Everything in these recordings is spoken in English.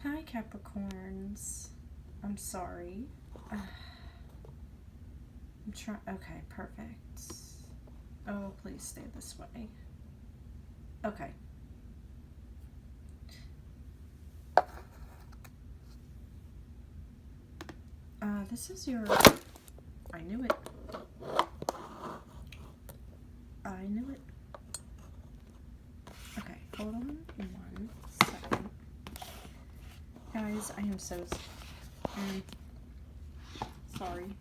Hi, Capricorns. I'm sorry. I'm trying. Okay, perfect. Oh, please stay this way. Okay. This is your. I knew it. I knew it. Okay, hold on 1 second. Guys, I am so sorry.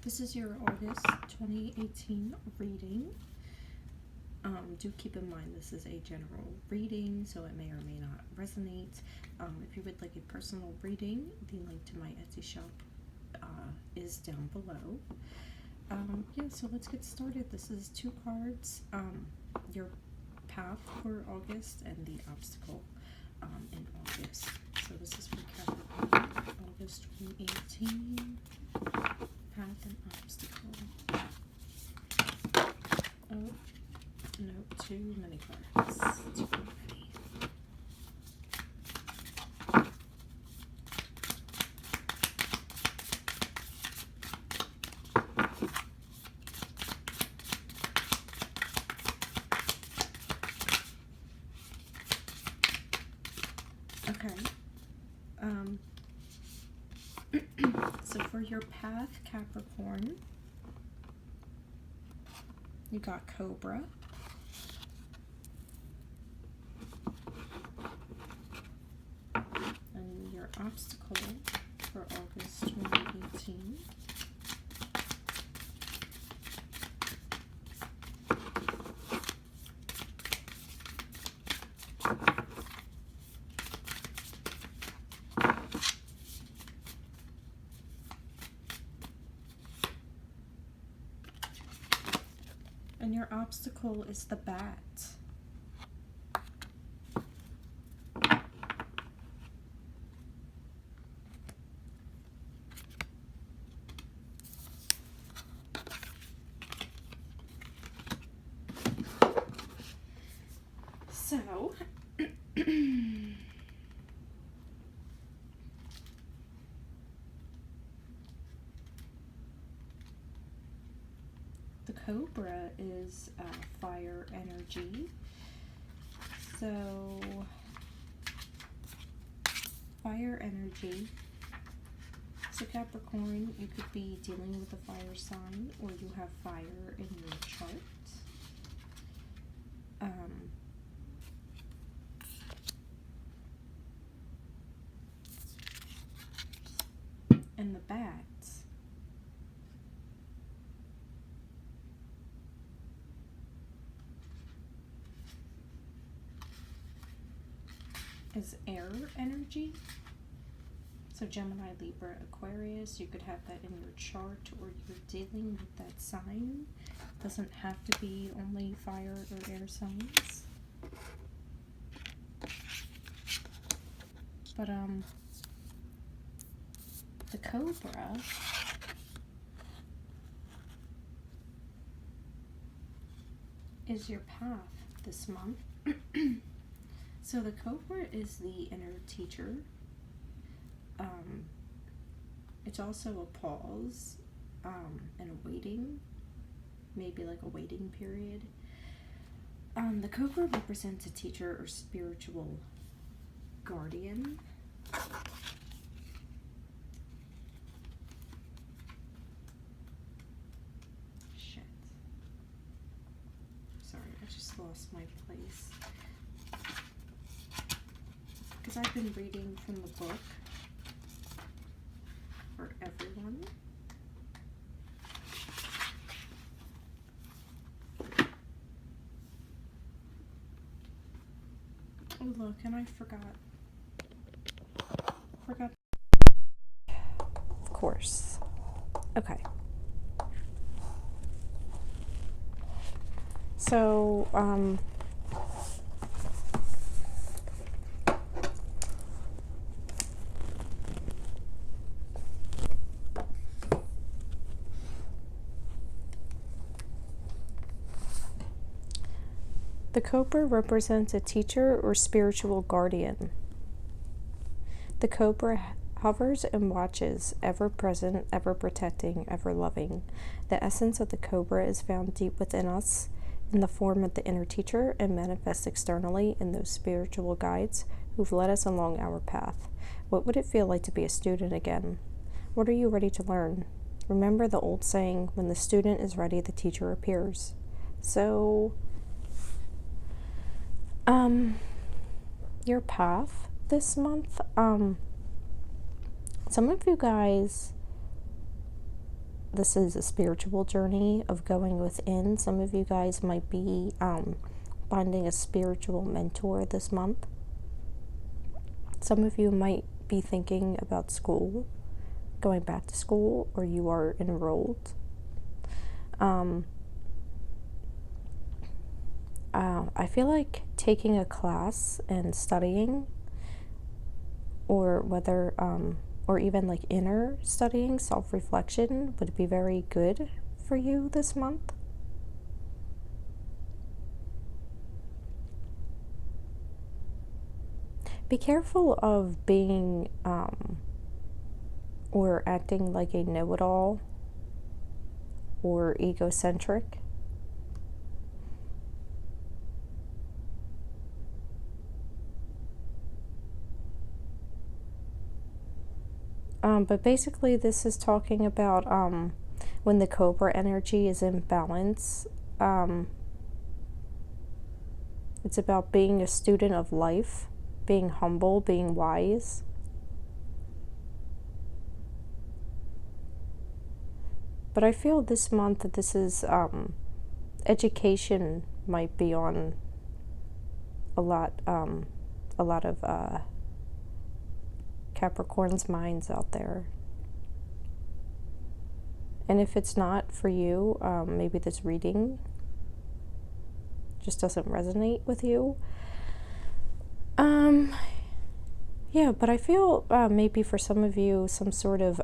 This is your August 2018 reading. Do keep in mind this is a general reading, so it may or may not resonate. If you would like a personal reading, the link to my Etsy shop is down below. Yeah, so let's get started. This is 2 cards, your path for August and the obstacle in August. So this is for Capricorn, August 2018, path and obstacle. Oh, no, too many cards. Too many. Okay. So for your path, Capricorn, you got Cobra. And your obstacle for August 2018. And your obstacle is the bat. So, the Cobra is fire energy. So, fire energy. So Capricorn, you could be dealing with a fire sign, or you have fire in your chart. And the bat is air energy. So Gemini, Libra, Aquarius, you could have that in your chart, or you're dealing with that sign. Doesn't have to be only fire or air signs. But the Cobra is your path this month. So the Cobra is the inner teacher. It's also a pause and a waiting, maybe like a waiting period. The Cobra represents a teacher or spiritual guardian. Shit. Sorry, I just lost my place. Because I've been reading from the book for everyone. Oh look, and I forgot. Of course. Okay. So, The cobra represents a teacher or spiritual guardian. The cobra hovers and watches, ever present, ever protecting, ever loving. The essence of the cobra is found deep within us in the form of the inner teacher and manifests externally in those spiritual guides who've led us along our path. What would it feel like to be a student again? What are you ready to learn? Remember the old saying, when the student is ready, the teacher appears. So, your path this month, some of you guys, this is a spiritual journey of going within. Some of you guys might be finding a spiritual mentor this month. Some of you might be thinking about school, going back to school, or you are enrolled. I feel like taking a class and studying, or whether or even like inner studying, self-reflection would be very good for you this month. Be careful of being or acting like a know-it-all or egocentric. But basically this is talking about when the cobra energy is in balance. It's about being a student of life, being humble, being wise. But I feel this month that this is education might be on a lot of Capricorn's minds out there. And if it's not for you, maybe this reading just doesn't resonate with you. Yeah, but I feel maybe for some of you, some sort of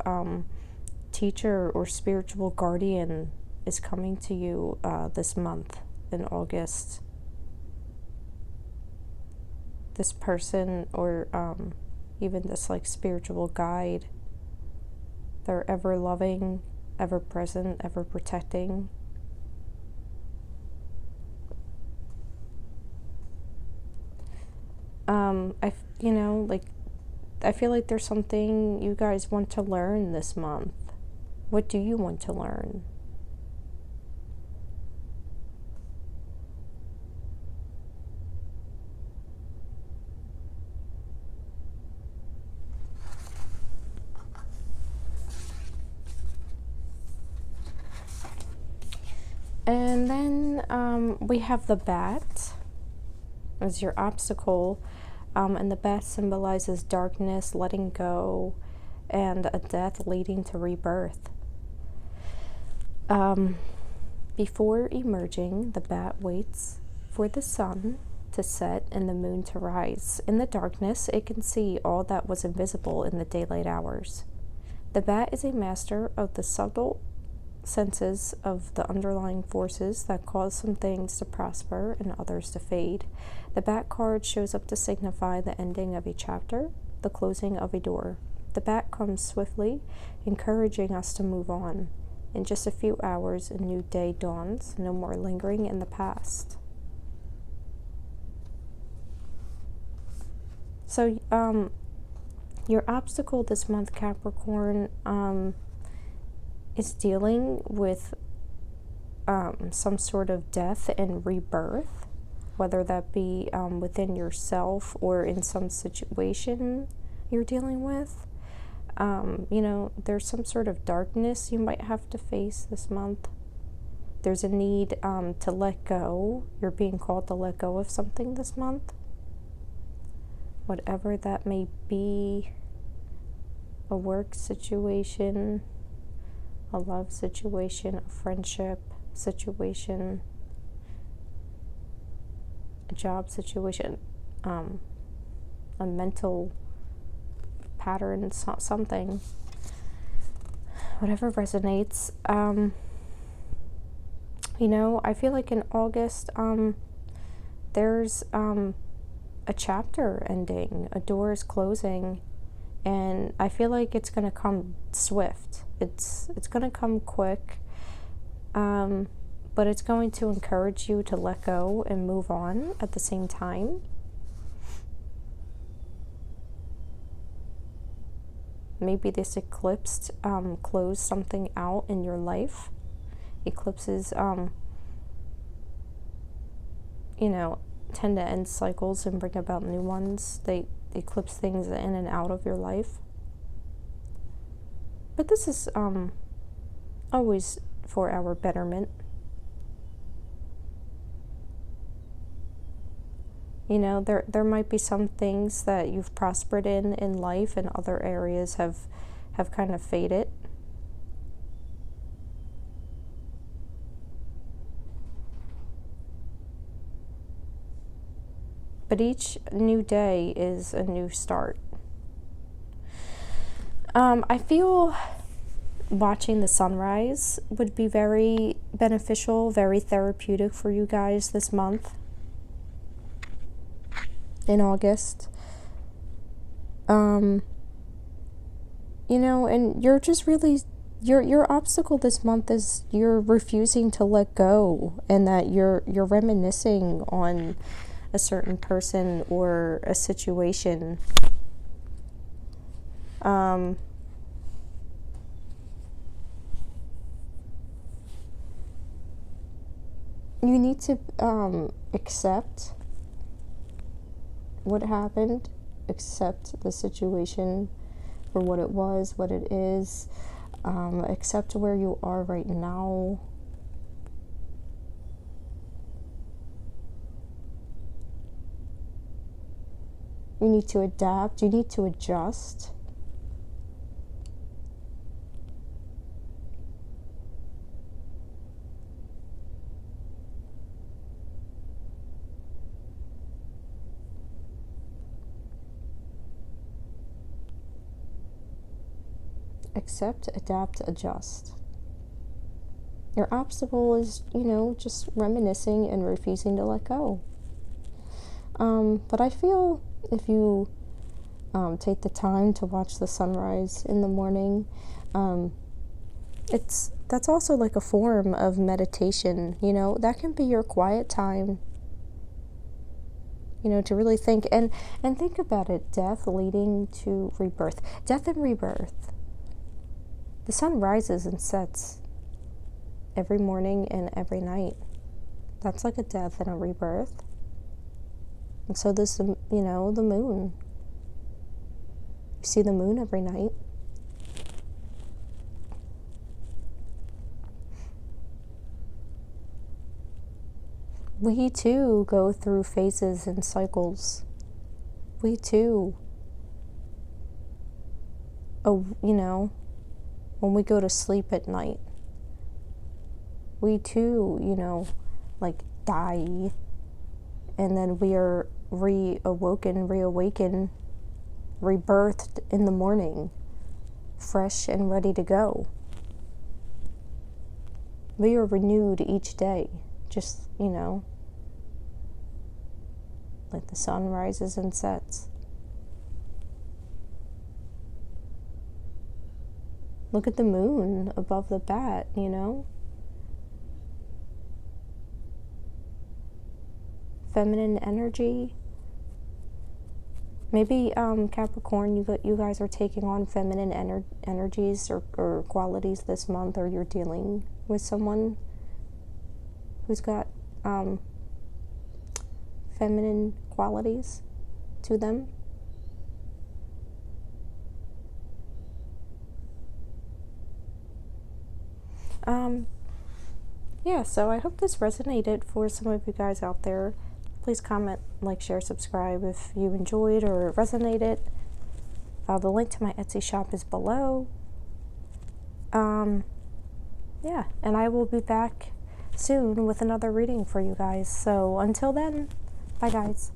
teacher or spiritual guardian is coming to you this month in August. This person or even this like spiritual guide, they're ever loving, ever present, ever protecting. I feel like there's something you guys want to learn this month. What do you want to learn? And then we have the bat as your obstacle, and the bat symbolizes darkness, letting go, and a death leading to rebirth. Before emerging, the bat waits for the sun to set and the moon to rise. In the darkness, it can see all that was invisible in the daylight hours. The bat is a master of the subtle senses of the underlying forces that cause some things to prosper and others to fade. The bat card shows up to signify the ending of a chapter, the closing of a door. The bat comes swiftly, encouraging us to move on. In just a few hours, a new day dawns, no more lingering in the past. So, your obstacle this month, Capricorn, is dealing with some sort of death and rebirth, whether that be within yourself or in some situation you're dealing with. There's some sort of darkness you might have to face this month. There's a need to let go. You're being called to let go of something this month. Whatever that may be, a work situation, a love situation, a friendship situation, a job situation, a mental pattern, something, whatever resonates. I feel like in August, there's a chapter ending, a door is closing, and I feel like it's going to come swift. It's going to come quick, but it's going to encourage you to let go and move on at the same time. Maybe this eclipse closed something out in your life. Eclipses, you know, tend to end cycles and bring about new ones. They eclipse things in and out of your life. But this is always for our betterment. You know, there might be some things that you've prospered in life, and other areas have kind of faded. But each new day is a new start. I feel watching the sunrise would be very beneficial, very therapeutic for you guys this month. In August. You know, and you're just really, your obstacle this month is you're refusing to let go, and that you're reminiscing on a certain person or a situation. You need to accept what happened, accept the situation for what it was, what it is, accept where you are right now. You need to adapt, you need to adjust. Accept, adapt, adjust. Your obstacle is, you know, just reminiscing and refusing to let go. But I feel if you take the time to watch the sunrise in the morning, that's also like a form of meditation. You know, that can be your quiet time. You know, to really think and think about it. Death leading to rebirth. Death and rebirth. The sun rises and sets every morning and every night. That's like a death and a rebirth. And so this, you know, the moon. You see the moon every night. We too go through phases and cycles. We too, you know, when we go to sleep at night, we too, you know, like die, and then we are reawakened, rebirthed in the morning, fresh and ready to go. We are renewed each day, just, you know, like the sun rises and sets. Look at the moon above the bat, you know? Feminine energy. Maybe Capricorn, you guys are taking on feminine energies or qualities this month, or you're dealing with someone who's got feminine qualities to them. Yeah, so I hope this resonated for some of you guys out there. Please comment, like, share, subscribe if you enjoyed or resonated. The link to my Etsy shop is below. Yeah, and I will be back soon with another reading for you guys. So until then, bye guys.